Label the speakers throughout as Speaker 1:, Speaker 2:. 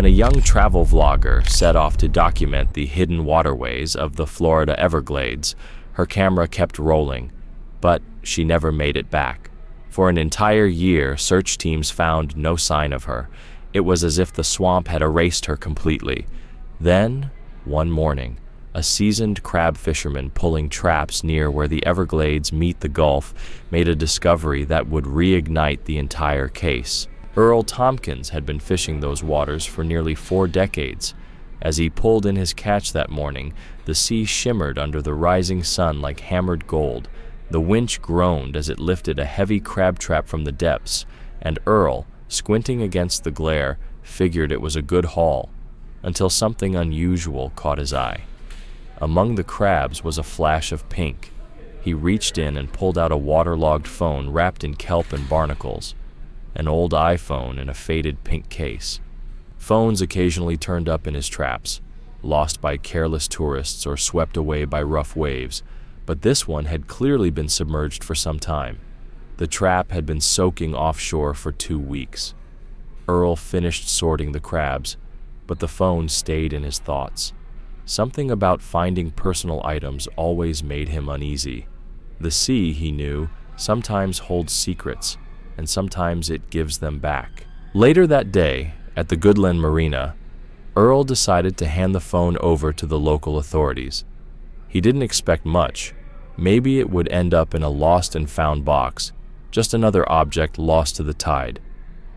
Speaker 1: When a young travel vlogger set off to document the hidden waterways of the Florida Everglades, her camera kept rolling, but she never made it back. For an entire year, search teams found no sign of her. It was as if the swamp had erased her completely. Then, one morning, a seasoned crab fisherman pulling traps near where the Everglades meet the Gulf made a discovery that would reignite the entire case. Earl Tompkins had been fishing those waters for nearly 4 decades. As he pulled in his catch that morning, the sea shimmered under the rising sun like hammered gold. The winch groaned as it lifted a heavy crab trap from the depths, and Earl, squinting against the glare, figured it was a good haul, until something unusual caught his eye. Among the crabs was a flash of pink. He reached in and pulled out a waterlogged phone wrapped in kelp and barnacles, an old iPhone in a faded pink case. Phones occasionally turned up in his traps, lost by careless tourists or swept away by rough waves, but this one had clearly been submerged for some time. The trap had been soaking offshore for 2 weeks. Earl finished sorting the crabs, but the phone stayed in his thoughts. Something about finding personal items always made him uneasy. The sea, he knew, sometimes holds secrets, and sometimes it gives them back. Later that day, at the Goodland Marina, Earl decided to hand the phone over to the local authorities. He didn't expect much. Maybe it would end up in a lost and found box, just another object lost to the tide.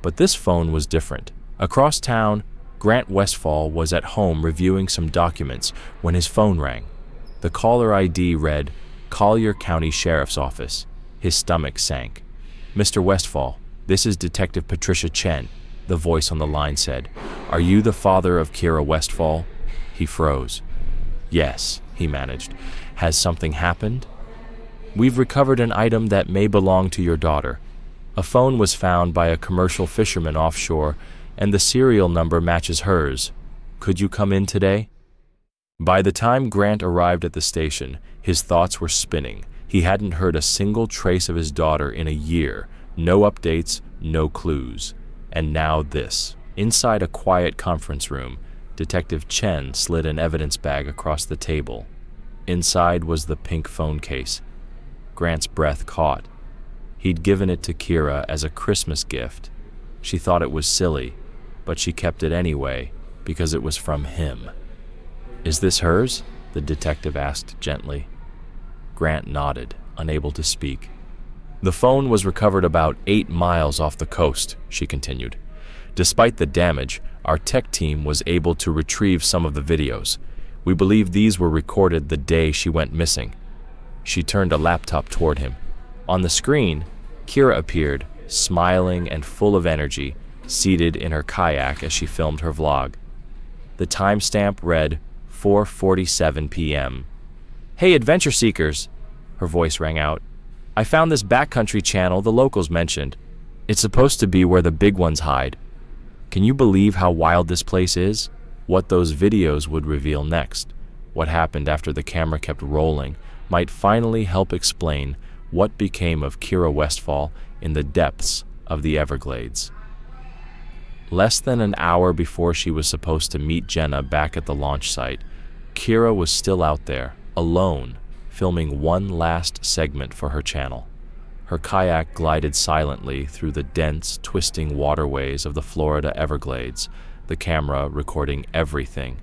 Speaker 1: But this phone was different. Across town, Grant Westfall was at home reviewing some documents when his phone rang. The caller ID read, "Collier County Sheriff's Office." His stomach sank. "Mr. Westfall, this is Detective Patricia Chen," the voice on the line said. "Are you the father of Kira Westfall?" He froze. "Yes," he managed. "Has something happened?" "We've recovered an item that may belong to your daughter. A phone was found by a commercial fisherman offshore, and the serial number matches hers. Could you come in today?" By the time Grant arrived at the station, his thoughts were spinning. He hadn't heard a single trace of his daughter in a year. No updates, no clues. And now this. Inside a quiet conference room, Detective Chen slid an evidence bag across the table. Inside was the pink phone case. Grant's breath caught. He'd given it to Kira as a Christmas gift. She thought it was silly, but she kept it anyway because it was from him. "Is this hers?" the detective asked gently. Grant nodded, unable to speak. "The phone was recovered about 8 miles off the coast," she continued. "Despite the damage, our tech team was able to retrieve some of the videos. We believe these were recorded the day she went missing." She turned a laptop toward him. On the screen, Kira appeared, smiling and full of energy, seated in her kayak as she filmed her vlog. The timestamp read 4:47 p.m. "Hey, adventure seekers," her voice rang out. "I found this backcountry channel the locals mentioned. It's supposed to be where the big ones hide. Can you believe how wild this place is?" What those videos would reveal next, what happened after the camera kept rolling, might finally help explain what became of Kira Westfall in the depths of the Everglades. Less than an hour before she was supposed to meet Jenna back at the launch site, Kira was still out there, alone, filming one last segment for her channel. Her kayak glided silently through the dense, twisting waterways of the Florida Everglades, the camera recording everything.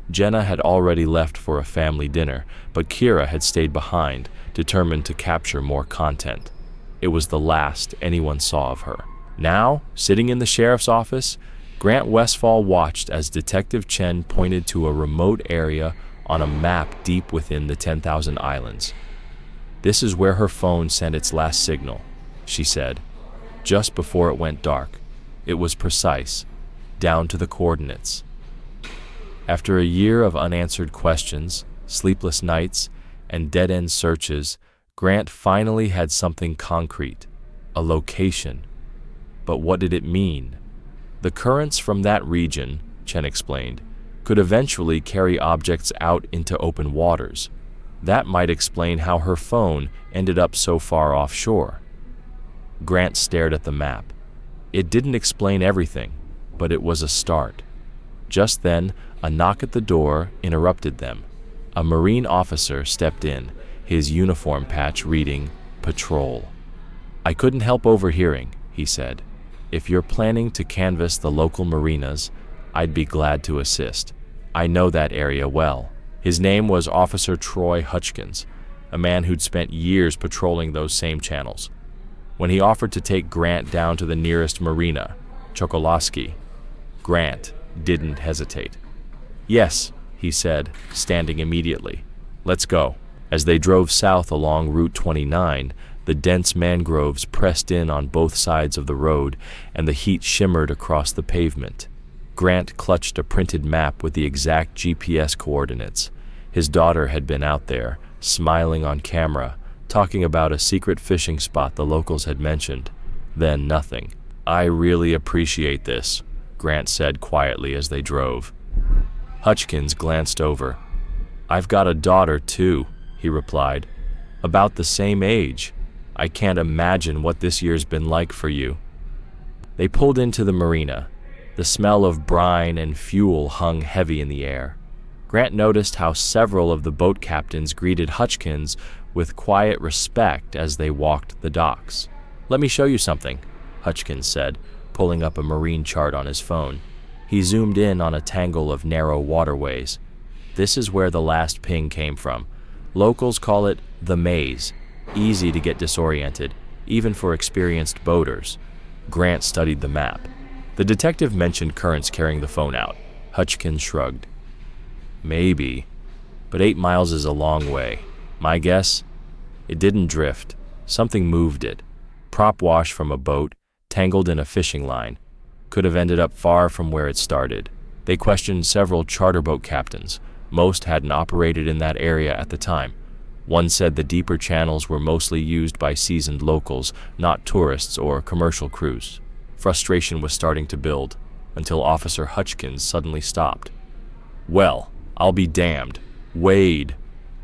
Speaker 1: Jenna had already left for a family dinner, but Kira had stayed behind, determined to capture more content. It was the last anyone saw of her. Now, sitting in the sheriff's office, Grant Westfall watched as Detective Chen pointed to a remote area on a map deep within the 10,000 islands. "This is where her phone sent its last signal," she said, just before it went dark. It was precise, down to the coordinates. After a year of unanswered questions, sleepless nights, and dead-end searches, Grant finally had something concrete, a location. But what did it mean? The currents from that region, Chen explained, could eventually carry objects out into open waters. That might explain how her phone ended up so far offshore. Grant stared at the map. It didn't explain everything, but it was a start. Just then, a knock at the door interrupted them. A Marine officer stepped in, his uniform patch reading, "Patrol." "I couldn't help overhearing," he said. "If you're planning to canvass the local marinas, I'd be glad to assist. I know that area well." His name was Officer Troy Hutchkins, a man who'd spent years patrolling those same channels. When he offered to take Grant down to the nearest marina, Chokoloskee, Grant didn't hesitate. "Yes," he said, standing immediately. "Let's go." As they drove south along Route 29, the dense mangroves pressed in on both sides of the road, and the heat shimmered across the pavement. Grant clutched a printed map with the exact GPS coordinates. His daughter had been out there, smiling on camera, talking about a secret fishing spot the locals had mentioned. Then nothing. "I really appreciate this," Grant said quietly as they drove. Hutchkins glanced over. "I've got a daughter, too," he replied. "About the same age. I can't imagine what this year's been like for you." They pulled into the marina. The smell of brine and fuel hung heavy in the air. Grant noticed how several of the boat captains greeted Hutchkins with quiet respect as they walked the docks. "Let me show you something," Hutchkins said, pulling up a marine chart on his phone. He zoomed in on a tangle of narrow waterways. "This is where the last ping came from. Locals call it the maze. Easy to get disoriented, even for experienced boaters." Grant studied the map. The detective mentioned currents carrying the phone out. Hutchkins shrugged. "Maybe, but 8 miles is a long way. My guess? It didn't drift. Something moved it. Prop wash from a boat, tangled in a fishing line. Could have ended up far from where it started." They questioned several charter boat captains. Most hadn't operated in that area at the time. One said the deeper channels were mostly used by seasoned locals, not tourists or commercial crews. Frustration was starting to build, until Officer Hutchkins suddenly stopped. "Well, I'll be damned. Wade."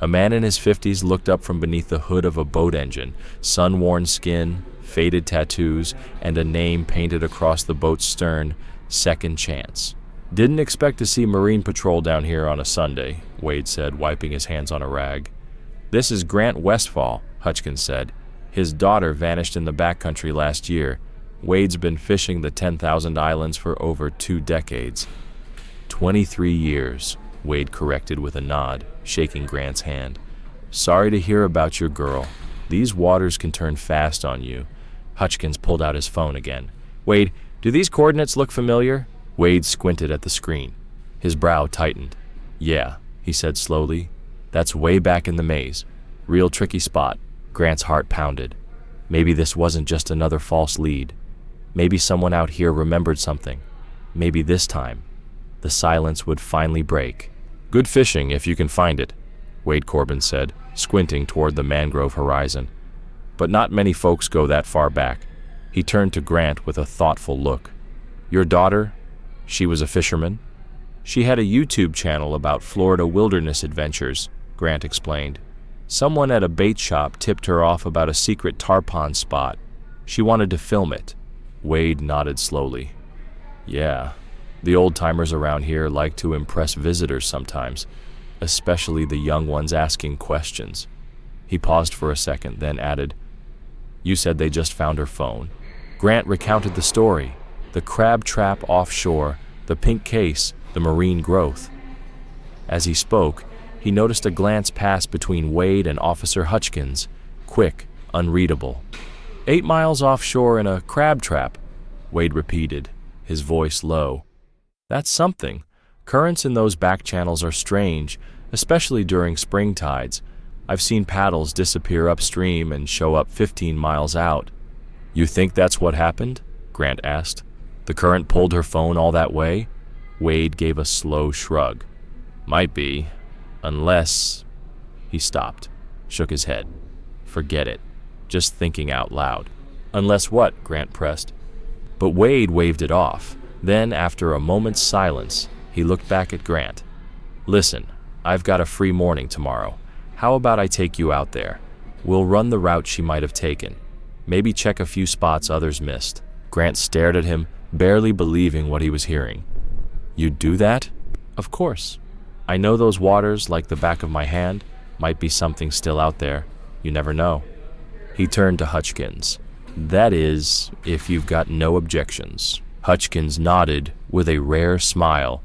Speaker 1: A man in his 50s looked up from beneath the hood of a boat engine, sun-worn skin, faded tattoos, and a name painted across the boat's stern, Second Chance. "Didn't expect to see Marine Patrol down here on a Sunday," Wade said, wiping his hands on a rag. "This is Grant Westfall," Hutchkins said. "His daughter vanished in the backcountry last year. Wade's been fishing the 10,000 Islands for over 2 decades. 23 years, Wade corrected with a nod, shaking Grant's hand. "Sorry to hear about your girl. These waters can turn fast on you." Hutchkins pulled out his phone again. "Wade, do these coordinates look familiar?" Wade squinted at the screen. His brow tightened. "Yeah," he said slowly. "That's way back in the maze. Real tricky spot." Grant's heart pounded. Maybe this wasn't just another false lead. Maybe someone out here remembered something. Maybe this time, the silence would finally break. "Good fishing if you can find it," Wade Corbin said, squinting toward the mangrove horizon. "But not many folks go that far back." He turned to Grant with a thoughtful look. "Your daughter? She was a fisherman?" "She had a YouTube channel about Florida wilderness adventures," Grant explained. "Someone at a bait shop tipped her off about a secret tarpon spot. She wanted to film it." Wade nodded slowly. "Yeah, the old-timers around here like to impress visitors sometimes, especially the young ones asking questions." He paused for a second, then added, "You said they just found her phone." Grant recounted the story: the crab trap offshore, the pink case, the marine growth. As he spoke, he noticed a glance pass between Wade and Officer Hutchkins, quick, unreadable. 8 miles offshore in a crab trap," Wade repeated, his voice low. "That's something. Currents in those back channels are strange, especially during spring tides. I've seen paddles disappear upstream and show up 15 miles out." "You think that's what happened?" Grant asked. "The current pulled her phone all that way?" Wade gave a slow shrug. "Might be, unless—" He stopped, shook his head. "Forget it. Just thinking out loud." "Unless what?" Grant pressed. But Wade waved it off. Then, after a moment's silence, he looked back at Grant. "Listen, I've got a free morning tomorrow. How about I take you out there? We'll run the route she might have taken. Maybe check a few spots others missed." Grant stared at him, barely believing what he was hearing. You'd do that? Of course. I know those waters like the back of my hand. Might be something still out there. You never know. He turned to Hutchkins. That is, if you've got no objections. Hutchkins nodded with a rare smile.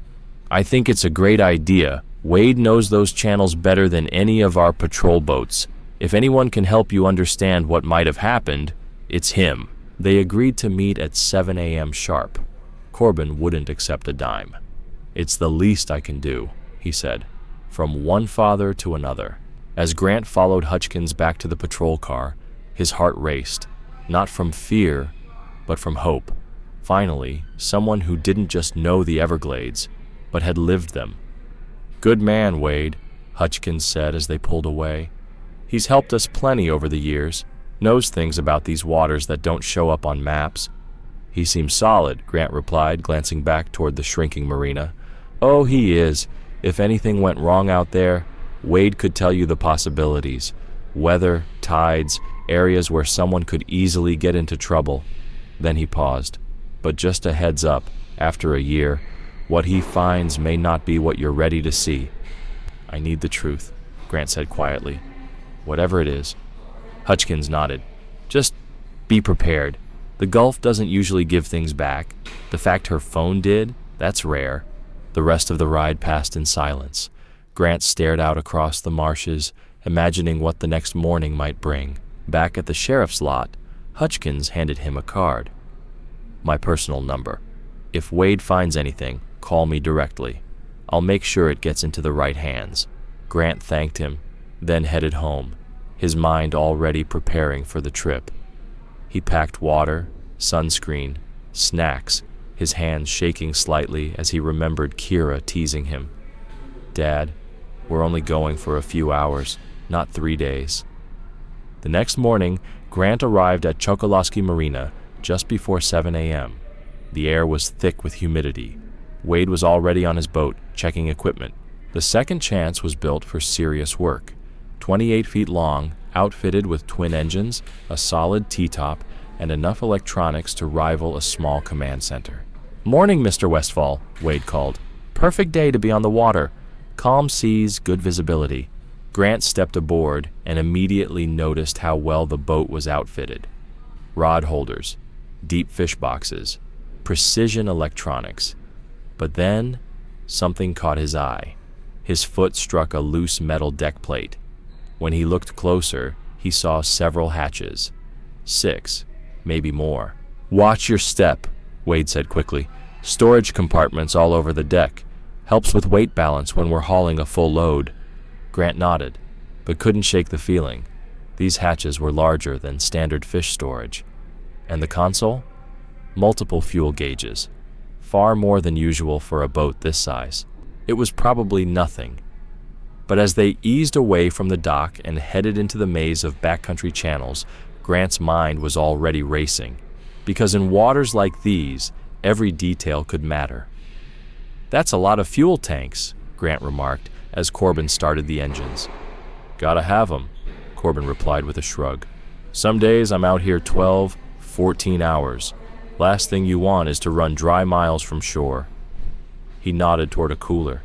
Speaker 1: I think it's a great idea. Wade knows those channels better than any of our patrol boats. If anyone can help you understand what might have happened, it's him. They agreed to meet at 7 a.m. sharp. Corbin wouldn't accept a dime. It's the least I can do, he said, from one father to another. As Grant followed Hutchkins back to the patrol car, his heart raced, not from fear, but from hope. Finally, someone who didn't just know the Everglades, but had lived them. Good man, Wade, Hutchkins said as they pulled away. He's helped us plenty over the years, knows things about these waters that don't show up on maps. He seems solid, Grant replied, glancing back toward the shrinking marina. Oh, he is. If anything went wrong out there, Wade could tell you the possibilities. Weather, tides, areas where someone could easily get into trouble. Then he paused. But just a heads up, after a year, what he finds may not be what you're ready to see. I need the truth, Grant said quietly. Whatever it is. Hutchkins nodded. Just be prepared. The Gulf doesn't usually give things back. The fact her phone did, that's rare. The rest of the ride passed in silence. Grant stared out across the marshes, imagining what the next morning might bring. Back at the sheriff's lot, Hutchkins handed him a card. My personal number. If Wade finds anything, call me directly. I'll make sure it gets into the right hands. Grant thanked him, then headed home, his mind already preparing for the trip. He packed water, sunscreen, snacks, his hands shaking slightly as he remembered Kira teasing him. Dad, we're only going for a few hours, not 3 days. The next morning, Grant arrived at Chokoloskee Marina just before 7 a.m. The air was thick with humidity. Wade was already on his boat, checking equipment. The second chance was built for serious work. 28 feet long, outfitted with twin engines, a solid T-top, and enough electronics to rival a small command center. Morning, Mr. Westfall, Wade called. Perfect day to be on the water. Calm seas, good visibility. Grant stepped aboard and immediately noticed how well the boat was outfitted. Rod holders, deep fish boxes, precision electronics. But then, something caught his eye. His foot struck a loose metal deck plate. When he looked closer, he saw several hatches. 6, maybe more. Watch your step, Wade said quickly. Storage compartments all over the deck. Helps with weight balance when we're hauling a full load. Grant nodded, but couldn't shake the feeling. These hatches were larger than standard fish storage. And the console? Multiple fuel gauges. Far more than usual for a boat this size. It was probably nothing. But as they eased away from the dock and headed into the maze of backcountry channels, Grant's mind was already racing. Because in waters like these, every detail could matter. That's a lot of fuel tanks, Grant remarked as Corbin started the engines. Gotta have 'em, Corbin replied with a shrug. Some days I'm out here 12, 14 hours. Last thing you want is to run dry miles from shore. He nodded toward a cooler.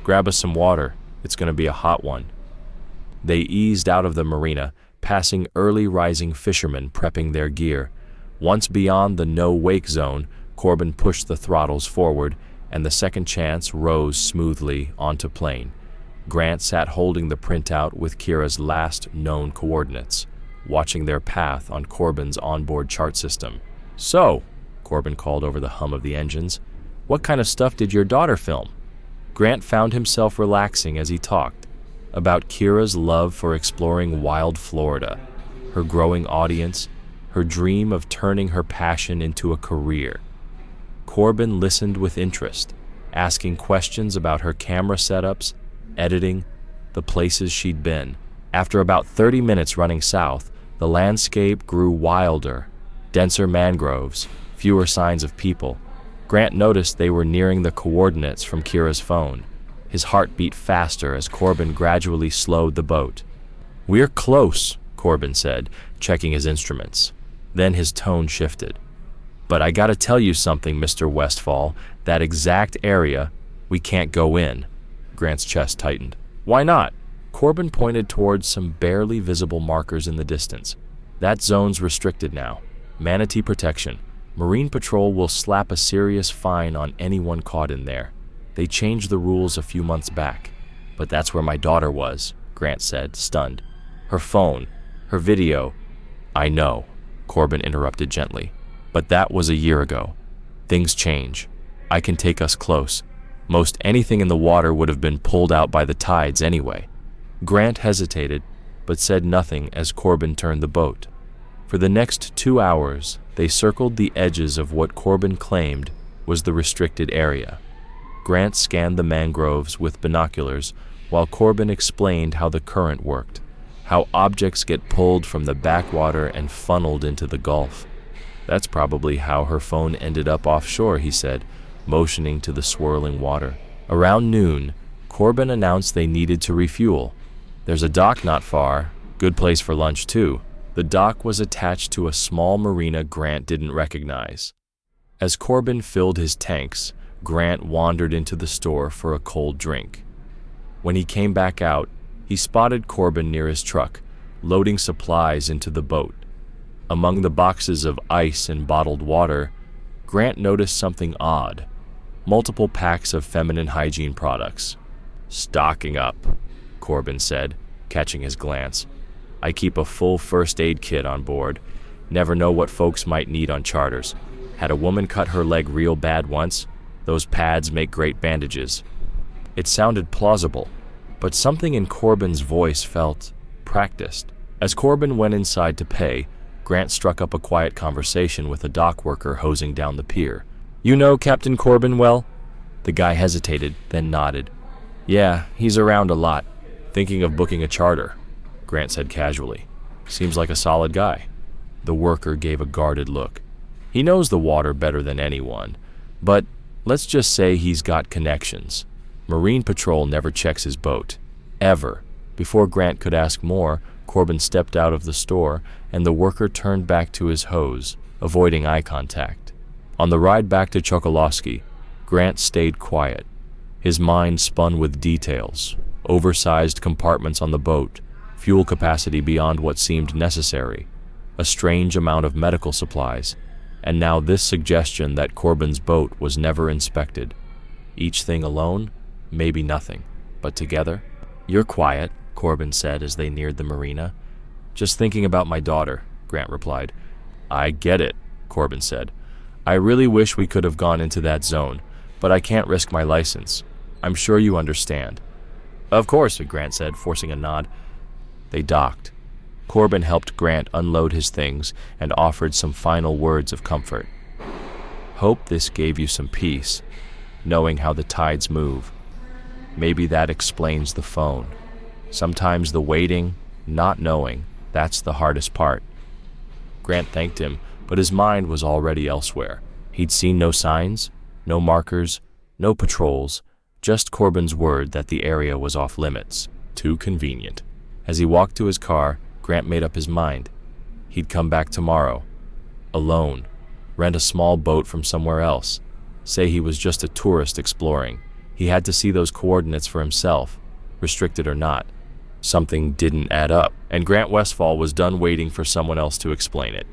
Speaker 1: Grab us some water. It's going to be a hot one. They eased out of the marina, passing early rising fishermen prepping their gear. Once beyond the no-wake zone, Corbin pushed the throttles forward, and the second chance rose smoothly onto plane. Grant sat holding the printout with Kira's last known coordinates, watching their path on Corbin's onboard chart system. So, Corbin called over the hum of the engines, what kind of stuff did your daughter film? Grant found himself relaxing as he talked about Kira's love for exploring wild Florida, her growing audience, her dream of turning her passion into a career. Corbin listened with interest, asking questions about her camera setups, editing, the places she'd been. After about 30 minutes running south, the landscape grew wilder, denser mangroves, fewer signs of people. Grant noticed they were nearing the coordinates from Kira's phone. His heart beat faster as Corbin gradually slowed the boat. We're close, Corbin said, checking his instruments. Then his tone shifted. But I gotta tell you something, Mr. Westfall. That exact area, we can't go in. Grant's chest tightened. Why not? Corbin pointed towards some barely visible markers in the distance. That zone's restricted now. Manatee protection. Marine Patrol will slap a serious fine on anyone caught in there. They changed the rules a few months back. But that's where my daughter was, Grant said, stunned. Her phone, her video. I know, Corbin interrupted gently. But that was a year ago. Things change. I can take us close. Most anything in the water would have been pulled out by the tides anyway. Grant hesitated, but said nothing as Corbin turned the boat. For the next 2 hours, they circled the edges of what Corbin claimed was the restricted area. Grant scanned the mangroves with binoculars while Corbin explained how the current worked, how objects get pulled from the backwater and funneled into the Gulf. That's probably how her phone ended up offshore, he said, motioning to the swirling water. Around noon, Corbin announced they needed to refuel. There's a dock not far, good place for lunch too. The dock was attached to a small marina Grant didn't recognize. As Corbin filled his tanks, Grant wandered into the store for a cold drink. When he came back out, he spotted Corbin near his truck, loading supplies into the boat. Among the boxes of ice and bottled water, Grant noticed something odd. Multiple packs of feminine hygiene products. Stocking up, Corbin said, catching his glance. I keep a full first aid kit on board. Never know what folks might need on charters. Had a woman cut her leg real bad once. Those pads make great bandages. It sounded plausible, but something in Corbin's voice felt practiced. As Corbin went inside to pay, Grant struck up a quiet conversation with a dock worker hosing down the pier. You know Captain Corbin well? The guy hesitated, then nodded. Yeah, he's around a lot. Thinking of booking a charter, Grant said casually. Seems like a solid guy. The worker gave a guarded look. He knows the water better than anyone, but let's just say he's got connections. Marine Patrol never checks his boat. Ever. Before Grant could ask more, Corbin stepped out of the store, and the worker turned back to his hose, avoiding eye contact. On the ride back to Chokolosky, Grant stayed quiet. His mind spun with details, oversized compartments on the boat, fuel capacity beyond what seemed necessary, a strange amount of medical supplies, and now this suggestion that Corbin's boat was never inspected. Each thing alone, maybe nothing, but together? You're quiet, Corbin said as they neared the marina. Just thinking about my daughter, Grant replied. I get it, Corbin said. I really wish we could have gone into that zone, but I can't risk my license. I'm sure you understand. Of course, Grant said, forcing a nod. They docked. Corbin helped Grant unload his things and offered some final words of comfort. Hope this gave you some peace, knowing how the tides move. Maybe that explains the phone. Sometimes the waiting, not knowing, that's the hardest part. Grant thanked him, but his mind was already elsewhere. He'd seen no signs, no markers, no patrols, just Corbin's word that the area was off limits. Too convenient. As he walked to his car, Grant made up his mind. He'd come back tomorrow. Alone. Rent a small boat from somewhere else. Say he was just a tourist exploring. He had to see those coordinates for himself, restricted or not. Something didn't add up, and Grant Westfall was done waiting for someone else to explain it.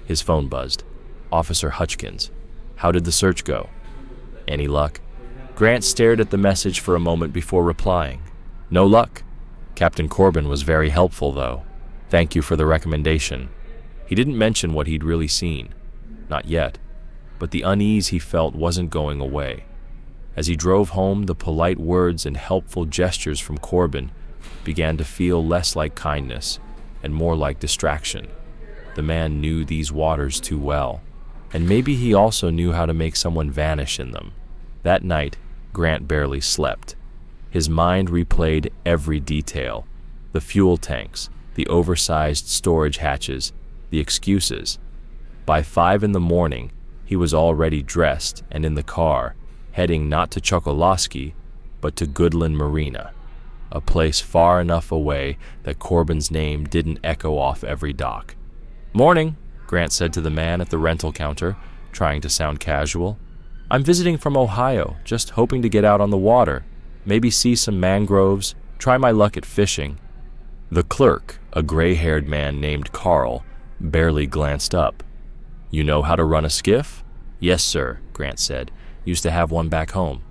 Speaker 1: His phone buzzed. Officer Hutchkins. How did the search go? Any luck? Grant stared at the message for a moment before replying. No luck. Captain Corbin was very helpful, though. Thank you for the recommendation. He didn't mention what he'd really seen. Not yet. But the unease he felt wasn't going away. As he drove home, the polite words and helpful gestures from Corbin began to feel less like kindness and more like distraction. The man knew these waters too well, and maybe he also knew how to make someone vanish in them. That night, Grant barely slept. His mind replayed every detail: the fuel tanks, the oversized storage hatches, the excuses. By 5 a.m, he was already dressed and in the car, heading not to Chokolosky, but to Goodland Marina, a place far enough away that Corbin's name didn't echo off every dock. Morning, Grant said to the man at the rental counter, trying to sound casual. I'm visiting from Ohio, just hoping to get out on the water, maybe see some mangroves, try my luck at fishing. The clerk, a gray-haired man named Carl, barely glanced up. You know how to run a skiff? Yes, sir, Grant said. Used to have one back home.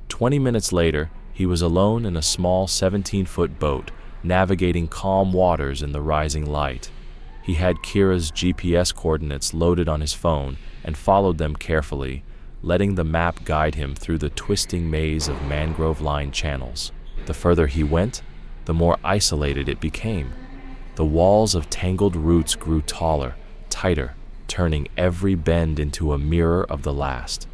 Speaker 1: 20 minutes later, he was alone in a small 17-foot boat, navigating calm waters in the rising light. He had Kira's GPS coordinates loaded on his phone and followed them carefully, letting the map guide him through the twisting maze of mangrove-lined channels. The further he went, the more isolated it became. The walls of tangled roots grew taller, tighter, turning every bend into a mirror of the last.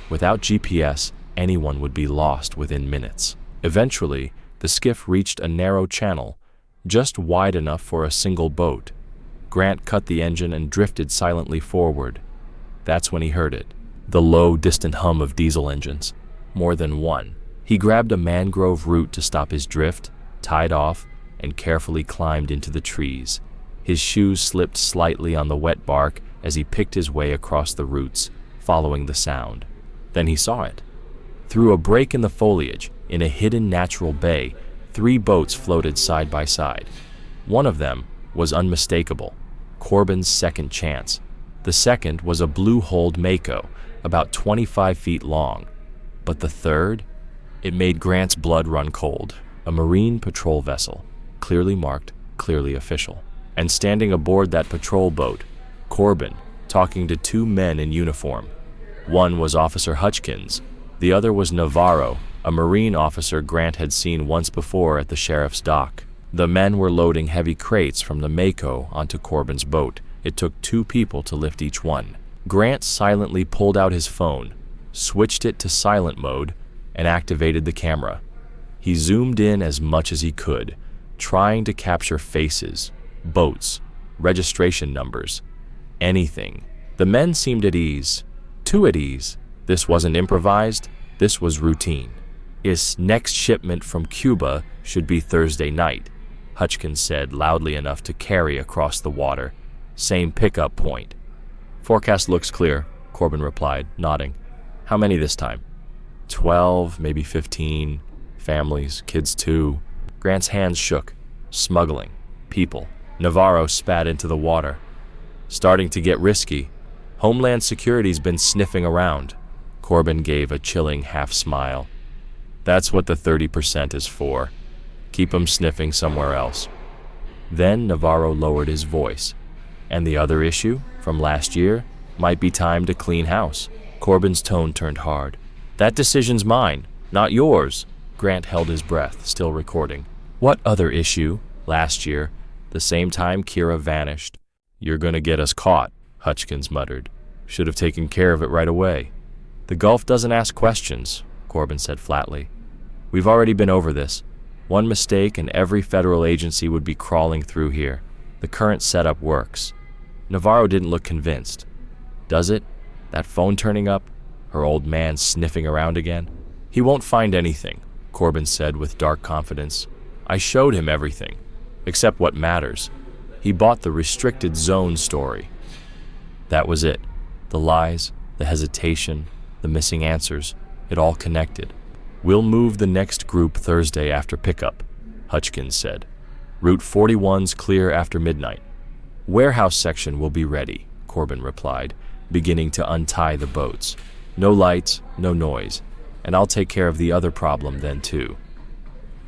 Speaker 1: Without GPS, anyone would be lost within minutes. Eventually, the skiff reached a narrow channel, just wide enough for a single boat. Grant cut the engine and drifted silently forward. That's when he heard it, the low, distant hum of diesel engines. More than one. He grabbed a mangrove root to stop his drift, tied off, and carefully climbed into the trees. His shoes slipped slightly on the wet bark as he picked his way across the roots, following the sound. Then he saw it. Through a break in the foliage, in a hidden natural bay, 3 boats floated side by side. One of them was unmistakable, Corbin's second chance. The second was a blue-hulled Mako, about 25 feet long. But the third? It made Grant's blood run cold. A Marine patrol vessel, clearly marked, clearly official. And standing aboard that patrol boat, Corbin, talking to 2 men in uniform. One was Officer Hutchkins, the other was Navarro, a Marine officer Grant had seen once before at the sheriff's dock. The men were loading heavy crates from the Mako onto Corbin's boat. It took 2 people to lift each one. Grant silently pulled out his phone, switched it to silent mode, and activated the camera. He zoomed in as much as he could, trying to capture faces, boats, registration numbers, anything. The men seemed at ease, too at ease. This wasn't improvised, this was routine. His next shipment from Cuba should be Thursday night, Hutchkins said loudly enough to carry across the water. Same pickup point. Forecast looks clear, Corbin replied, nodding. How many this time? 12, maybe 15. Families, kids too. Grant's hands shook. Smuggling. People. Navarro spat into the water. Starting to get risky. Homeland Security's been sniffing around. Corbin gave a chilling half-smile. That's what the 30% is for. Keep 'em sniffing somewhere else. Then Navarro lowered his voice. And the other issue, from last year, might be time to clean house. Corbin's tone turned hard. That decision's mine, not yours. Grant held his breath, still recording. What other issue? Last year, the same time Kira vanished. You're gonna get us caught, Hutchkins muttered. Should have taken care of it right away. The Gulf doesn't ask questions, Corbin said flatly. We've already been over this. One mistake and every federal agency would be crawling through here. The current setup works. Navarro didn't look convinced. Does it? That phone turning up? Her old man sniffing around again? He won't find anything, Corbin said with dark confidence. I showed him everything, except what matters. He bought the restricted zone story. That was it. The lies, the hesitation, the missing answers, it all connected. We'll move the next group Thursday after pickup, Hutchkins said. Route 41's clear after midnight. Warehouse section will be ready, Corbin replied, beginning to untie the boats. No lights, no noise, and I'll take care of the other problem then too.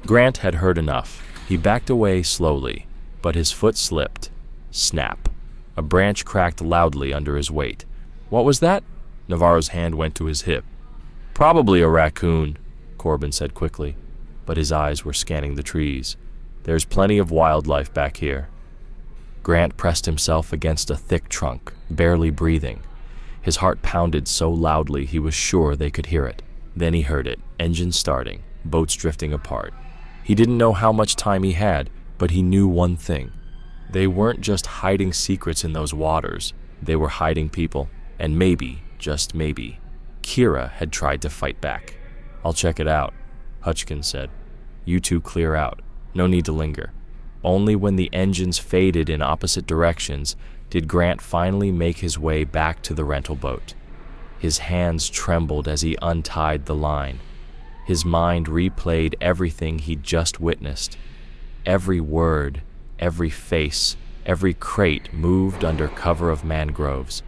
Speaker 1: Grant had heard enough. He backed away slowly, but his foot slipped. Snap. A branch cracked loudly under his weight. What was that? Navarro's hand went to his hip. Probably a raccoon, Corbin said quickly, but his eyes were scanning the trees. There's plenty of wildlife back here. Grant pressed himself against a thick trunk, barely breathing. His heart pounded so loudly he was sure they could hear it. Then he heard it, engine starting, boats drifting apart. He didn't know how much time he had, but he knew one thing. They weren't just hiding secrets in those waters. They were hiding people, and maybe, just maybe, Kira had tried to fight back. I'll check it out, Hutchkins said. You two clear out. No need to linger. Only when the engines faded in opposite directions did Grant finally make his way back to the rental boat. His hands trembled as he untied the line. His mind replayed everything he'd just witnessed. Every word, every face, every crate moved under cover of mangroves.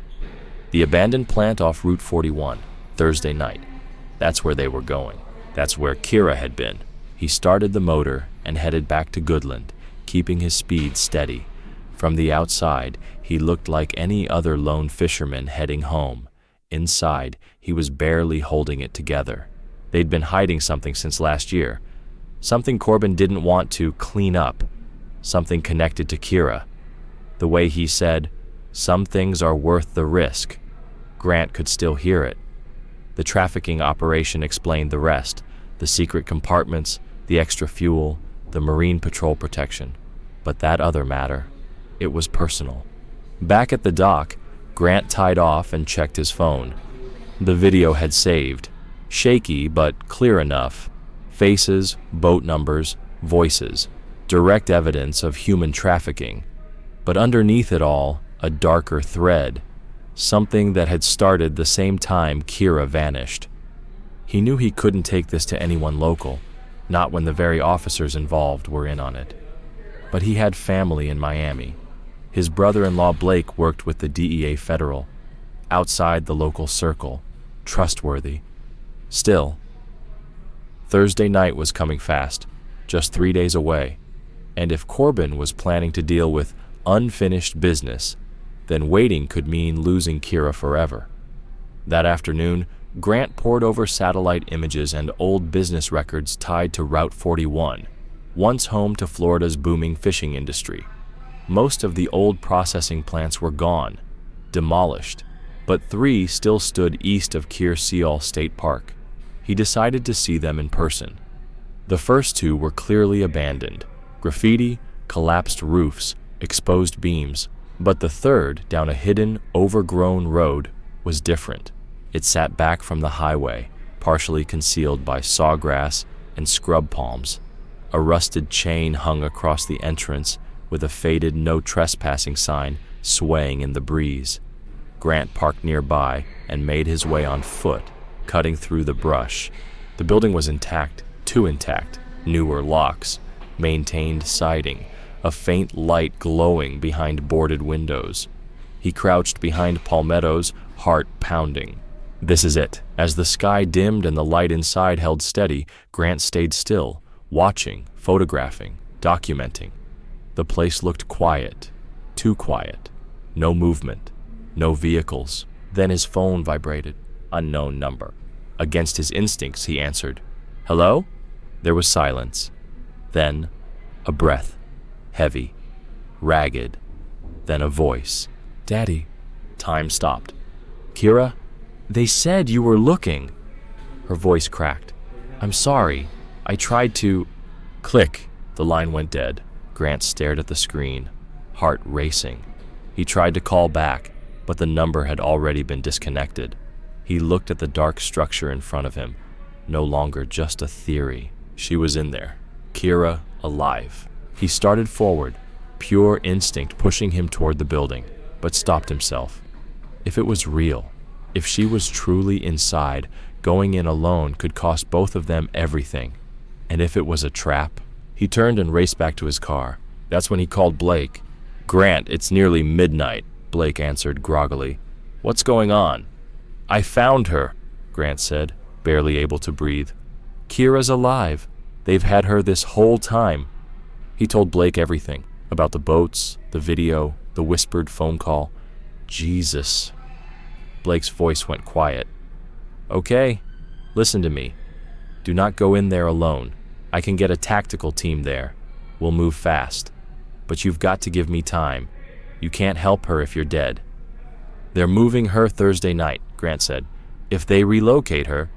Speaker 1: The abandoned plant off Route 41, Thursday night. That's where they were going. That's where Kira had been. He started the motor and headed back to Goodland, keeping his speed steady. From the outside, he looked like any other lone fisherman heading home. Inside, he was barely holding it together. They'd been hiding something since last year. Something Corbin didn't want to clean up. Something connected to Kira. The way he said, "Some things are worth the risk." Grant could still hear it. The trafficking operation explained the rest. The secret compartments, the extra fuel, the Marine Patrol protection. But that other matter, it was personal. Back at the dock, Grant tied off and checked his phone. The video had saved. Shaky, but clear enough. Faces, boat numbers, voices. Direct evidence of human trafficking. But underneath it all, a darker thread. Something that had started the same time Kira vanished. He knew he couldn't take this to anyone local, not when the very officers involved were in on it. But he had family in Miami. His brother-in-law Blake worked with the DEA Federal, outside the local circle, trustworthy. Still, Thursday night was coming fast, just 3 days away, and if Corbin was planning to deal with unfinished business, then waiting could mean losing Kira forever. That afternoon, Grant pored over satellite images and old business records tied to Route 41, once home to Florida's booming fishing industry. Most of the old processing plants were gone, demolished, but 3 still stood east of Kear Seal State Park. He decided to see them in person. The first 2 were clearly abandoned, graffiti, collapsed roofs, exposed beams, but the third, down a hidden, overgrown road, was different. It sat back from the highway, partially concealed by sawgrass and scrub palms. A rusted chain hung across the entrance with a faded no trespassing sign swaying in the breeze. Grant parked nearby and made his way on foot, cutting through the brush. The building was intact, too intact, newer locks, maintained siding, a faint light glowing behind boarded windows. He crouched behind palmettos, heart pounding. This is it. As the sky dimmed and the light inside held steady, Grant stayed still, watching, photographing, documenting. The place looked quiet, too quiet. No movement, no vehicles. Then his phone vibrated. Unknown number. Against his instincts, he answered, "Hello?" There was silence. Then a breath, heavy, ragged. Then a voice. "Daddy." Time stopped. "Kira? They said you were looking." Her voice cracked. "I'm sorry. I tried to..." Click. The line went dead. Grant stared at the screen, heart racing. He tried to call back, but the number had already been disconnected. He looked at the dark structure in front of him, no longer just a theory. She was in there. Kira, alive. He started forward, pure instinct pushing him toward the building, but stopped himself. If it was real, if she was truly inside, going in alone could cost both of them everything. And if it was a trap? He turned and raced back to his car. That's when he called Blake. "Grant, it's nearly midnight," Blake answered groggily. "What's going on?" "I found her," Grant said, barely able to breathe. "Kira's alive. They've had her this whole time." He told Blake everything, about the boats, the video, the whispered phone call. Jesus. Blake's voice went quiet. "Okay, listen to me. Do not go in there alone. I can get a tactical team there. We'll move fast. But you've got to give me time. You can't help her if you're dead." "They're moving her Thursday night," Grant said. "If they relocate her..."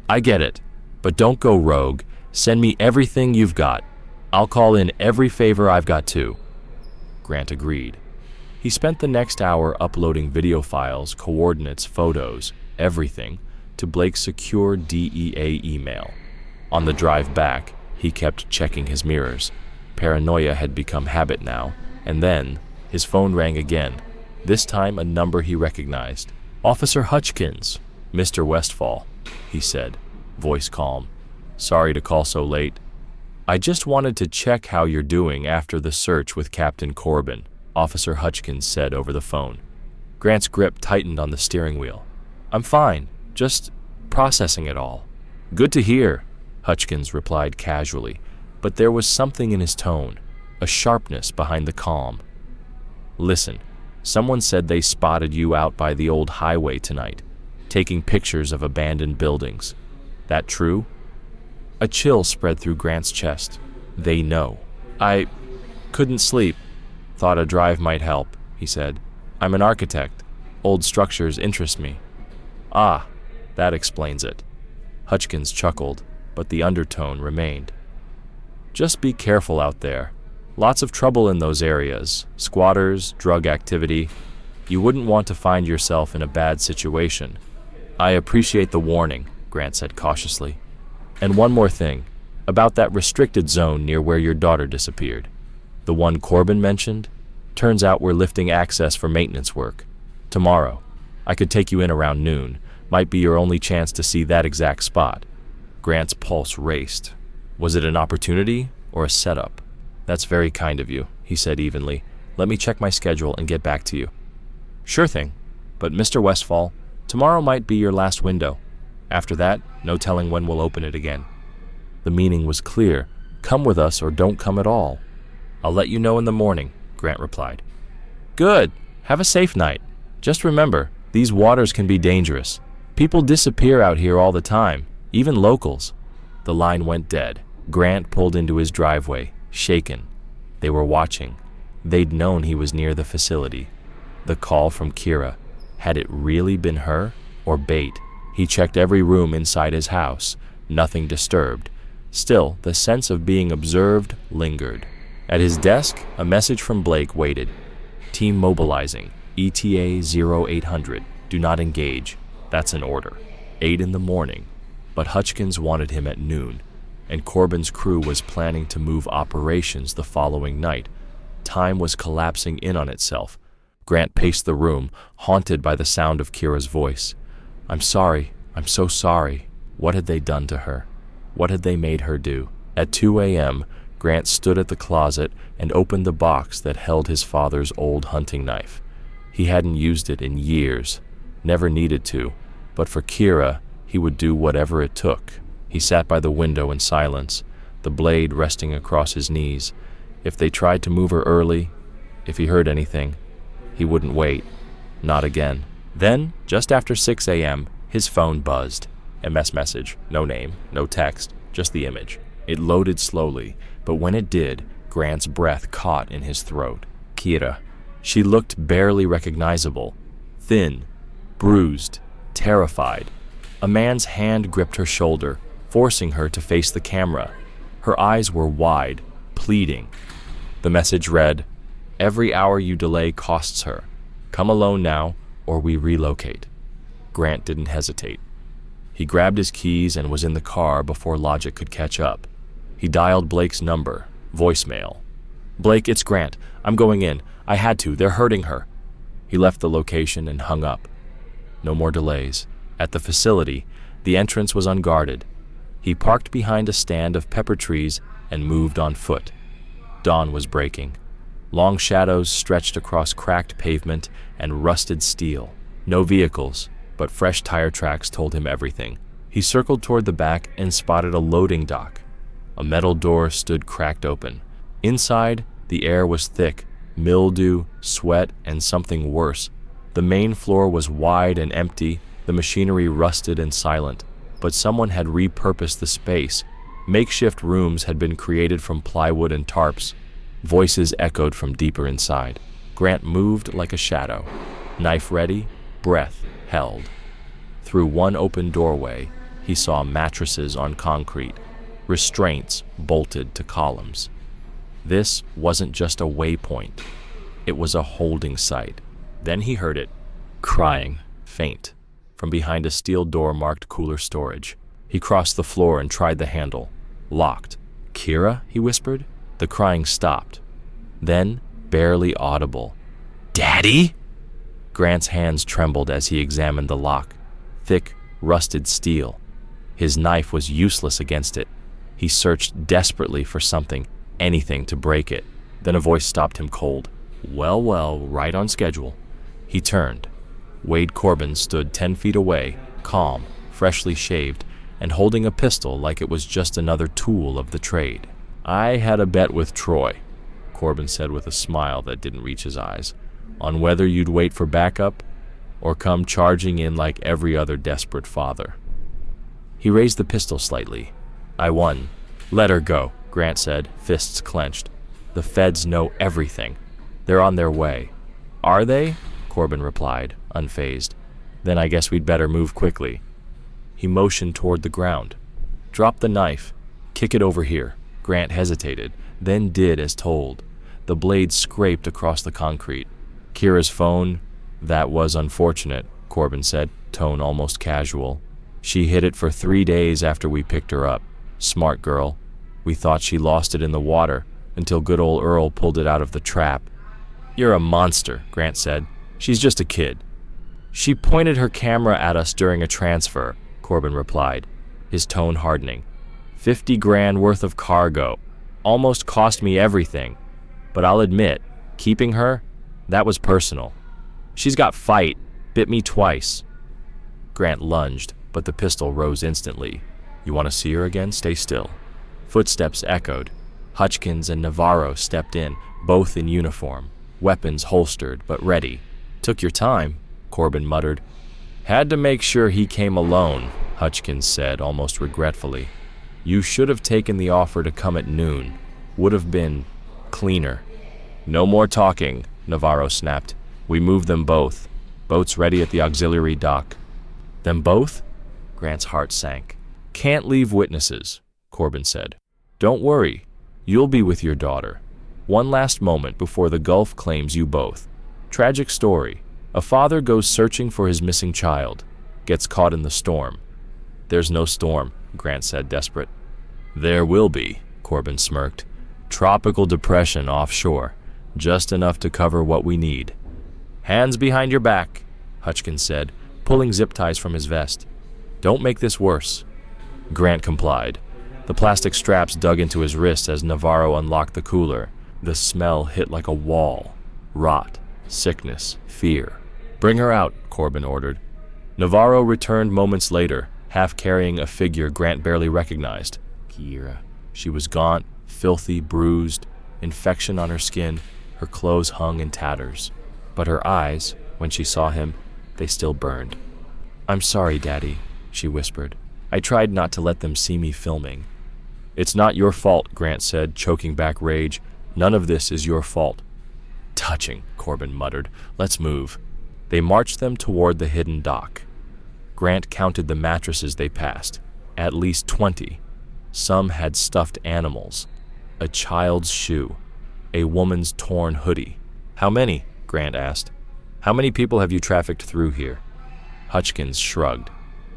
Speaker 1: "I get it. But don't go rogue. Send me everything you've got. I'll call in every favor I've got too." Grant agreed. He spent the next hour uploading video files, coordinates, photos, everything, to Blake's secure DEA email. On the drive back, he kept checking his mirrors. Paranoia had become habit now, and then his phone rang again, this time a number he recognized. "Officer Hutchkins." "Mr. Westfall," he said, voice calm. "Sorry to call so late. I just wanted to check how you're doing after the search with Captain Corbin," Officer Hutchkins said over the phone. Grant's grip tightened on the steering wheel. "I'm fine, just processing it all." "Good to hear," Hutchkins replied casually, but there was something in his tone, a sharpness behind the calm. "Listen, someone said they spotted you out by the old highway tonight, taking pictures of abandoned buildings. That true?" A chill spread through Grant's chest. They know. "I couldn't sleep. Thought a drive might help," he said. "I'm an architect. Old structures interest me." "Ah, that explains it." Hutchkins chuckled, but the undertone remained. "Just be careful out there. Lots of trouble in those areas. Squatters, drug activity. You wouldn't want to find yourself in a bad situation." "I appreciate the warning," Grant said cautiously. "And one more thing, about that restricted zone near where your daughter disappeared. The one Corbin mentioned? Turns out we're lifting access for maintenance work. Tomorrow. I could take you in around noon. Might be your only chance to see that exact spot." Grant's pulse raced. Was it an opportunity or a setup? "That's very kind of you," he said evenly. "Let me check my schedule and get back to you." "Sure thing. But Mr. Westfall, tomorrow might be your last window. After that, no telling when we'll open it again." The meaning was clear. Come with us or don't come at all. "I'll let you know in the morning," Grant replied. "Good. Have a safe night. Just remember, these waters can be dangerous. People disappear out here all the time, even locals." The line went dead. Grant pulled into his driveway, shaken. They were watching. They'd known he was near the facility. The call from Kira. Had it really been her or bait? He checked every room inside his house. Nothing disturbed. Still, the sense of being observed lingered. At his desk, a message from Blake waited. "Team mobilizing. ETA 0800. Do not engage." That's an order. 8 in the morning. But Hutchkins wanted him at noon, and Corbin's crew was planning to move operations the following night. Time was collapsing in on itself. Grant paced the room, haunted by the sound of Kira's voice. "I'm sorry. I'm so sorry." What had they done to her? What had they made her do? At 2 a.m., Grant stood at the closet and opened the box that held his father's old hunting knife. He hadn't used it in years, never needed to, but for Kira, he would do whatever it took. He sat by the window in silence, the blade resting across his knees. If they tried to move her early, if he heard anything, he wouldn't wait. Not again. Then, just after 6 a.m., his phone buzzed. MS message, no name, no text, just the image. It loaded slowly, but when it did, Grant's breath caught in his throat. Kira. She looked barely recognizable. Thin, bruised, terrified. A man's hand gripped her shoulder, forcing her to face the camera. Her eyes were wide, pleading. The message read, "Every hour you delay costs her. Come alone now, or we relocate." Grant didn't hesitate. He grabbed his keys and was in the car before logic could catch up. He dialed Blake's number, voicemail. "Blake, it's Grant. I'm going in. I had to. They're hurting her." He left the location and hung up. No more delays. At the facility, the entrance was unguarded. He parked behind a stand of pepper trees and moved on foot. Dawn was breaking. Long shadows stretched across cracked pavement and rusted steel. No vehicles, but fresh tire tracks told him everything. He circled toward the back and spotted a loading dock. A metal door stood cracked open. Inside, the air was thick, mildew, sweat, and something worse. The main floor was wide and empty, the machinery rusted and silent, but someone had repurposed the space. Makeshift rooms had been created from plywood and tarps. Voices echoed from deeper inside. Grant moved like a shadow. Knife ready, breath held. Through one open doorway, he saw mattresses on concrete, restraints bolted to columns. This wasn't just a waypoint. It was a holding site. Then he heard it, crying, faint, from behind a steel door marked cooler storage. He crossed the floor and tried the handle. Locked. "Kira?" he whispered. The crying stopped. Then, barely audible, "Daddy?" Grant's hands trembled as he examined the lock. Thick, rusted steel. His knife was useless against it. He searched desperately for something, anything to break it. Then a voice stopped him cold. Well, right on schedule. He turned. Wade Corbin stood 10 feet away, calm, freshly shaved, and holding a pistol like it was just another tool of the trade. I had a bet with Troy, Corbin said with a smile that didn't reach his eyes, on whether you'd wait for backup or come charging in like every other desperate father. He raised the pistol slightly. I won. Let her go, Grant said, fists clenched. The feds know everything. They're on their way. Are they? Corbin replied, unfazed. Then I guess we'd better move quickly. He motioned toward the ground. Drop the knife. Kick it over here. Grant hesitated, then did as told. The blade scraped across the concrete. Kira's phone? That was unfortunate, Corbin said, tone almost casual. She hid it for 3 days after we picked her up. Smart girl. We thought she lost it in the water until good old Earl pulled it out of the trap. You're a monster, Grant said. She's just a kid. She pointed her camera at us during a transfer, Corbin replied, his tone hardening. 50 grand worth of cargo. Almost cost me everything. But I'll admit, keeping her, that was personal. She's got fight, bit me twice. Grant lunged, but the pistol rose instantly. You want to see her again? Stay still. Footsteps echoed. Hutchkins and Navarro stepped in, both in uniform, weapons holstered but ready. Took your time, Corbin muttered. Had to make sure he came alone, Hutchkins said, almost regretfully. You should have taken the offer to come at noon. Would have been cleaner. No more talking, Navarro snapped. We moved them both. Boats ready at the auxiliary dock. Them both? Grant's heart sank. Can't leave witnesses, Corbin said. Don't worry. You'll be with your daughter. One last moment before the Gulf claims you both. Tragic story. A father goes searching for his missing child. Gets caught in the storm. There's no storm, Grant said, desperate. There will be, Corbin smirked. Tropical depression offshore. Just enough to cover what we need. Hands behind your back, Hutchkins said, pulling zip ties from his vest. Don't make this worse. Grant complied. The plastic straps dug into his wrist as Navarro unlocked the cooler. The smell hit like a wall. Rot, sickness, fear. Bring her out, Corbin ordered. Navarro returned moments later, half carrying a figure Grant barely recognized. Kira. She was gaunt, filthy, bruised, infection on her skin, her clothes hung in tatters. But her eyes, when she saw him, they still burned. I'm sorry, Daddy, she whispered. I tried not to let them see me filming. It's not your fault, Grant said, choking back rage. None of this is your fault. Touching, Corbin muttered. Let's move. They marched them toward the hidden dock. Grant counted the mattresses they passed. At least 20. Some had stuffed animals. A child's shoe. A woman's torn hoodie. How many? Grant asked. How many people have you trafficked through here? Hutchkins shrugged.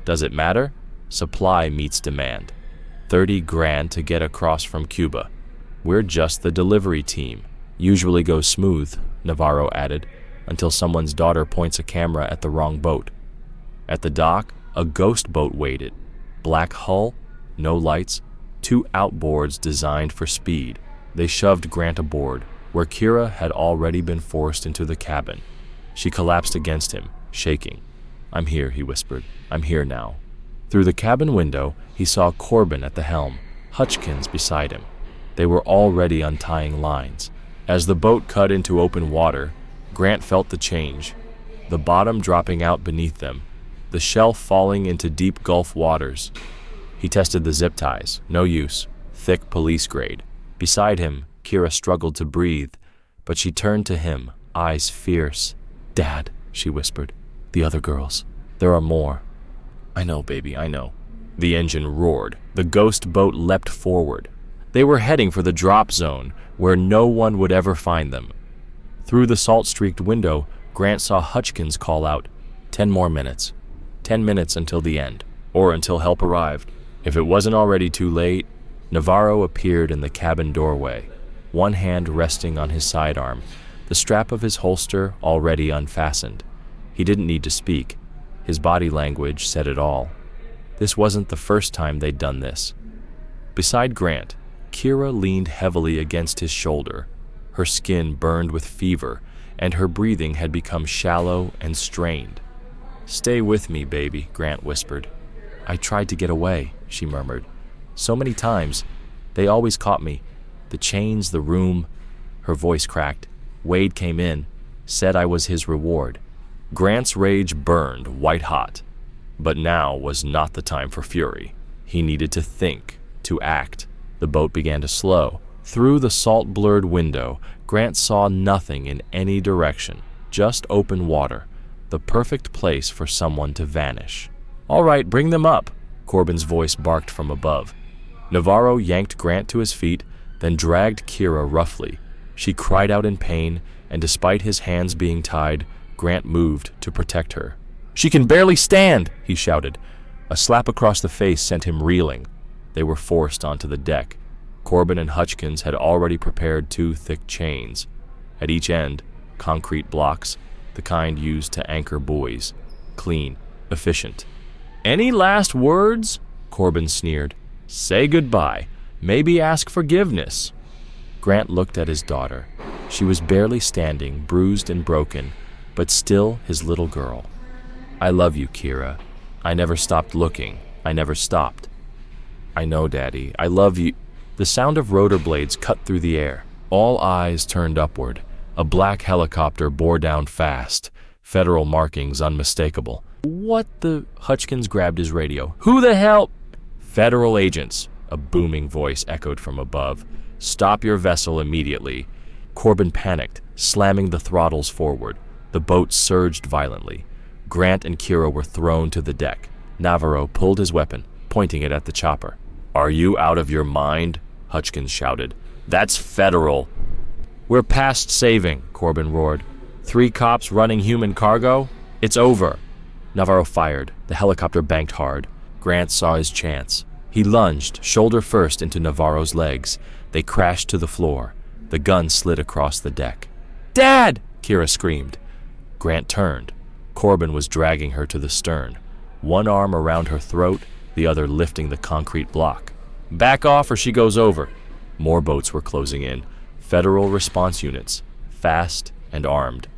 Speaker 1: Does it matter? Supply meets demand. 30 grand to get across from Cuba. We're just the delivery team. Usually goes smooth, Navarro added, until someone's daughter points a camera at the wrong boat. At the dock, a ghost boat waited. Black hull, no lights, 2 outboards designed for speed. They shoved Grant aboard, where Kira had already been forced into the cabin. She collapsed against him, shaking. I'm here, he whispered. I'm here now. Through the cabin window, he saw Corbin at the helm, Hutchkins beside him. They were already untying lines. As the boat cut into open water, Grant felt the change, the bottom dropping out beneath them, the shelf falling into deep Gulf waters. He tested the zip ties, no use, thick police grade. Beside him, Kira struggled to breathe, but she turned to him, eyes fierce. Dad, she whispered. The other girls. There are more. I know, baby, I know. The engine roared. The ghost boat leapt forward. They were heading for the drop zone, where no one would ever find them. Through the salt-streaked window, Grant saw Hutchkins call out, 10 more minutes. 10 minutes until the end, or until help arrived. If it wasn't already too late, Navarro appeared in the cabin doorway, one hand resting on his sidearm, the strap of his holster already unfastened. He didn't need to speak. His body language said it all. This wasn't the first time they'd done this. Beside Grant, Kira leaned heavily against his shoulder. Her skin burned with fever, and her breathing had become shallow and strained. "Stay with me, baby," Grant whispered. "I tried to get away," she murmured. "So many times. They always caught me. The chains, the room." Her voice cracked. Wade came in, said I was his reward. Grant's rage burned white hot. But now was not the time for fury. He needed to think, to act. The boat began to slow. Through the salt-blurred window, Grant saw nothing in any direction, just open water, the perfect place for someone to vanish. "All right, bring them up," Corbin's voice barked from above. Navarro yanked Grant to his feet, then dragged Kira roughly. She cried out in pain, and despite his hands being tied, Grant moved to protect her. "She can barely stand," he shouted. A slap across the face sent him reeling. They were forced onto the deck. Corbin and Hutchkins had already prepared 2 thick chains. At each end, concrete blocks, the kind used to anchor buoys. Clean, efficient. "Any last words?" Corbin sneered. "Say goodbye. Maybe ask forgiveness." Grant looked at his daughter. She was barely standing, bruised and broken, but still his little girl. "I love you, Kira. I never stopped looking. I never stopped." "I know, Daddy. I love you." The sound of rotor blades cut through the air. All eyes turned upward. A black helicopter bore down fast, federal markings unmistakable. "What the—" Hutchkins grabbed his radio. "Who the hell—" "Federal agents," a booming voice echoed from above. "Stop your vessel immediately." Corbin panicked, slamming the throttles forward. The boat surged violently. Grant and Kira were thrown to the deck. Navarro pulled his weapon, pointing it at the chopper. "Are you out of your mind?" Hutchkins shouted. "That's federal." "We're past saving," Corbin roared. 3 cops running human cargo? It's over." Navarro fired. The helicopter banked hard. Grant saw his chance. He lunged, shoulder first, into Navarro's legs. They crashed to the floor. The gun slid across the deck. "Dad!" Kira screamed. Grant turned. Corbin was dragging her to the stern, one arm around her throat, the other lifting the concrete block. "Back off or she goes over." More boats were closing in. Federal response units, fast and armed.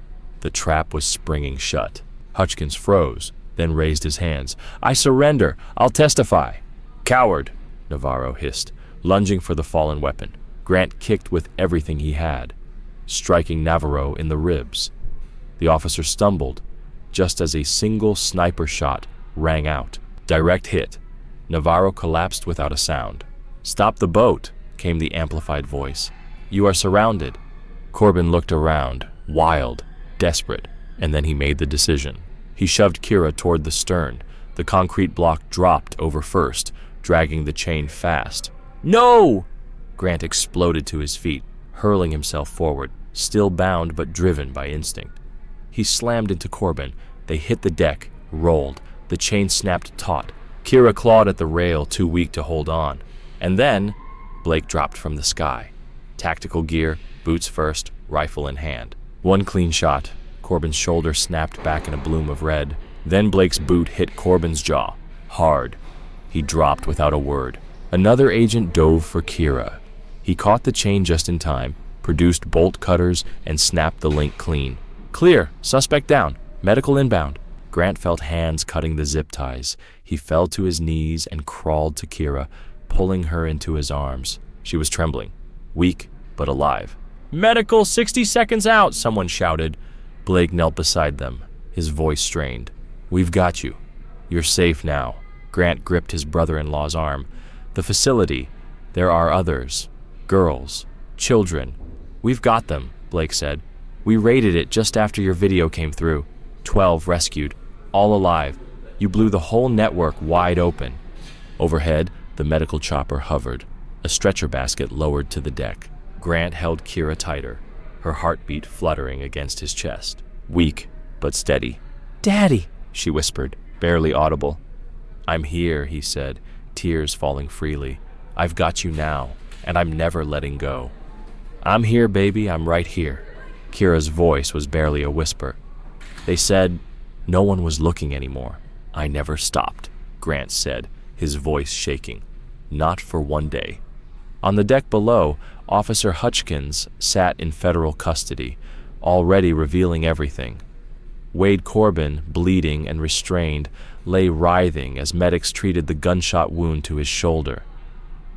Speaker 1: The trap was springing shut. Hutchkins froze, then raised his hands. "I surrender. I'll testify." "Coward," Navarro hissed, lunging for the fallen weapon. Grant kicked with everything he had, striking Navarro in the ribs. The officer stumbled, just as a single sniper shot rang out. Direct hit. Navarro collapsed without a sound. "Stop the boat," came the amplified voice. "You are surrounded." Corbin looked around, wild, desperate, and then he made the decision. He shoved Kira toward the stern. The concrete block dropped over first, dragging the chain fast. "No!" Grant exploded to his feet, hurling himself forward, still bound but driven by instinct. He slammed into Corbin. They hit the deck, rolled. The chain snapped taut. Kira clawed at the rail, too weak to hold on. And then, Blake dropped from the sky. Tactical gear, boots first, rifle in hand. One clean shot. Corbin's shoulder snapped back in a bloom of red. Then Blake's boot hit Corbin's jaw, hard. He dropped without a word. Another agent dove for Kira. He caught the chain just in time, produced bolt cutters, and snapped the link clean. "Clear. Suspect down. Medical inbound." Grant felt hands cutting the zip ties. He fell to his knees and crawled to Kira, pulling her into his arms. She was trembling, weak but alive. "Medical 60 seconds out," someone shouted. Blake knelt beside them, his voice strained. "We've got you. You're safe now." Grant gripped his brother-in-law's arm. "The facility. There are others. Girls. Children. We've got them," Blake said. "We raided it just after your video came through. 12 rescued. All alive. You blew the whole network wide open." Overhead, the medical chopper hovered, a stretcher basket lowered to the deck. Grant held Kira tighter, her heartbeat fluttering against his chest. Weak, but steady. "Daddy," she whispered, barely audible. "I'm here," he said, tears falling freely. "I've got you now, and I'm never letting go." "I'm here, baby, I'm right here." Kira's voice was barely a whisper. "They said No one was looking anymore. "I never stopped," Grant said, his voice shaking. "Not for one day." On the deck below, Officer Hutchkins sat in federal custody, already revealing everything. Wade Corbin, bleeding and restrained, lay writhing as medics treated the gunshot wound to his shoulder.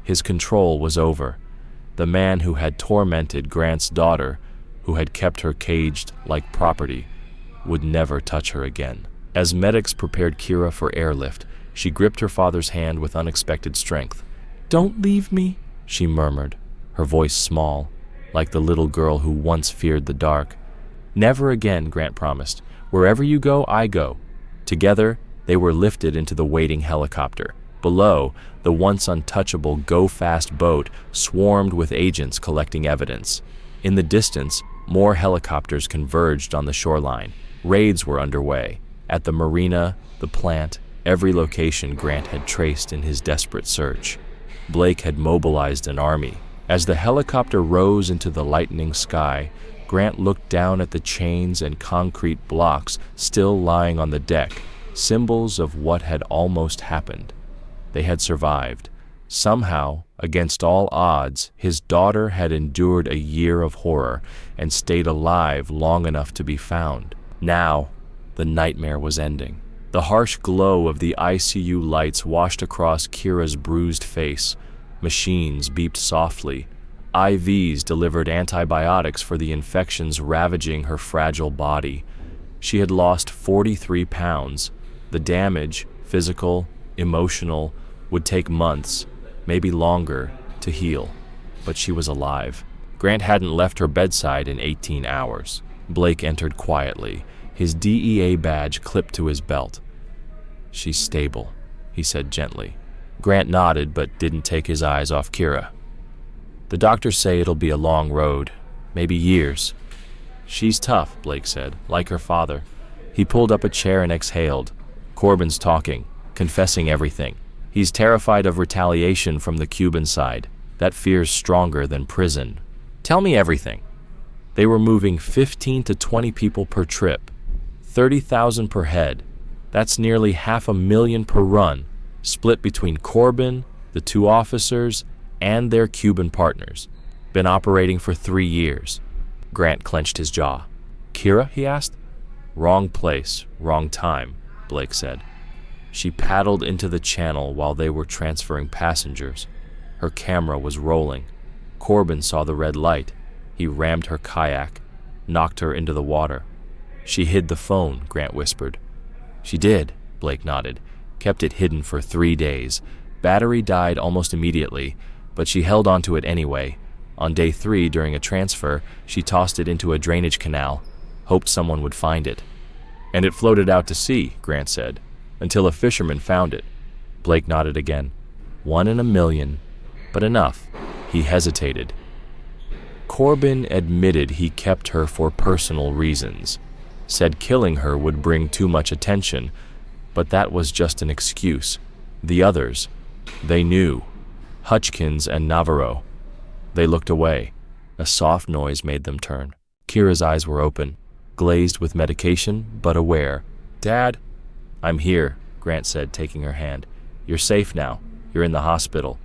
Speaker 1: His control was over. The man who had tormented Grant's daughter, who had kept her caged like property, would never touch her again. As medics prepared Kira for airlift, she gripped her father's hand with unexpected strength. "Don't leave me," she murmured, her voice small, like the little girl who once feared the dark. "Never again," Grant promised. "Wherever you go, I go." Together, they were lifted into the waiting helicopter. Below, the once untouchable go-fast boat swarmed with agents collecting evidence. In the distance, more helicopters converged on the shoreline. Raids were underway. At the marina, the plant, every location Grant had traced in his desperate search. Blake had mobilized an army. As the helicopter rose into the lightening sky, Grant looked down at the chains and concrete blocks still lying on the deck, symbols of what had almost happened. They had survived. Somehow, against all odds, his daughter had endured a year of horror and stayed alive long enough to be found. Now, the nightmare was ending. The harsh glow of the ICU lights washed across Kira's bruised face. Machines beeped softly. IVs delivered antibiotics for the infections ravaging her fragile body. She had lost 43 pounds. The damage, physical, emotional, would take months, maybe longer, to heal. But she was alive. Grant hadn't left her bedside in 18 hours. Blake entered quietly, his DEA badge clipped to his belt. "She's stable," he said gently. Grant nodded but didn't take his eyes off Kira. "The doctors say it'll be a long road, maybe years." "She's tough," Blake said, "like her father." He pulled up a chair and exhaled. "Corbin's talking, confessing everything. He's terrified of retaliation from the Cuban side. That fear's stronger than prison." "Tell me everything." They were moving 15 to 20 people per trip, 30,000 per head. That's nearly 500,000 per run, split between Corbin, the two officers, and their Cuban partners. Been operating for 3 years. Grant clenched his jaw. "Kira?" he asked. "Wrong place, wrong time," Blake said. She paddled into the channel while they were transferring passengers. Her camera was rolling. Corbin saw the red light. He rammed her kayak, knocked her into the water. "She hid the phone," Grant whispered. "She did," Blake nodded. "Kept it hidden for 3 days. Battery died almost immediately, but she held onto it anyway. On day 3, during a transfer, she tossed it into a drainage canal, hoped someone would find it." "And it floated out to sea," Grant said, "until a fisherman found it." Blake nodded again. 1 in a million, but enough. He hesitated. Corbin admitted he kept her for personal reasons. Said killing her would bring too much attention, but that was just an excuse. The others, they knew. Hutchkins and Navarro. They looked away. A soft noise made them turn. Kira's eyes were open, glazed with medication, but aware. "Dad?" "I'm here," Grant said, taking her hand. "You're safe now. You're in the hospital."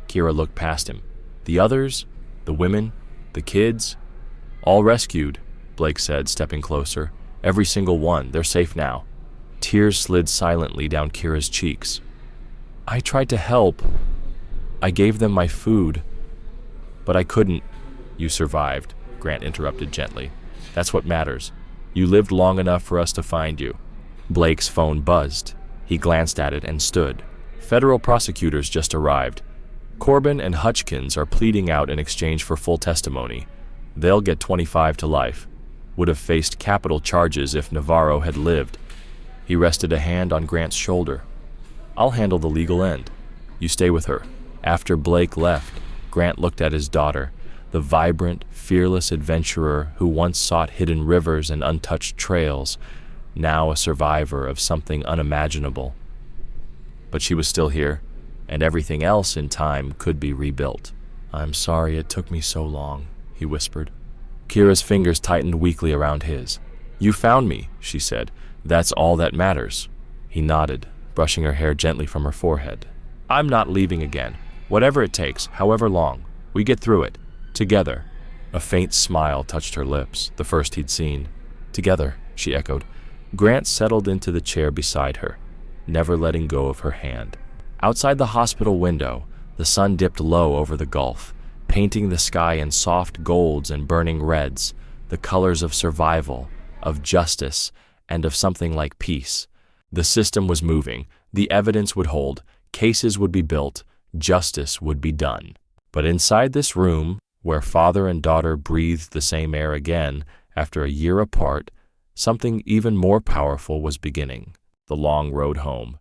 Speaker 1: Kira looked past him. "The others? The women? The kids?" "All rescued," Blake said, stepping closer. "Every single one. They're safe now." Tears slid silently down Kira's cheeks. "I tried to help. I gave them my food. But I couldn't." "You survived," Grant interrupted gently. "That's what matters. You lived long enough for us to find you." Blake's phone buzzed. He glanced at it and stood. "Federal prosecutors just arrived. Corbin and Hutchkins are pleading out in exchange for full testimony. They'll get 25 to life. Would have faced capital charges if Navarro had lived." He rested a hand on Grant's shoulder. "I'll handle the legal end. You stay with her." After Blake left, Grant looked at his daughter, the vibrant, fearless adventurer who once sought hidden rivers and untouched trails, now a survivor of something unimaginable. But she was still here, and everything else in time could be rebuilt. "I'm sorry it took me so long," he whispered. Kira's fingers tightened weakly around his. "You found me," she said. That's all that matters. He nodded, brushing her hair gently from her forehead. I'm not leaving again. Whatever it takes, however long. We get through it. Together. A faint smile touched her lips, the first he'd seen. Together, she echoed. Grant settled into the chair beside her, never letting go of her hand. Outside the hospital window, the sun dipped low over the Gulf, painting the sky in soft golds and burning reds, the colors of survival, of justice, and of something like peace. The system was moving, the evidence would hold, cases would be built, justice would be done. But inside this room, where father and daughter breathed the same air again after a year apart, something even more powerful was beginning. The long road home.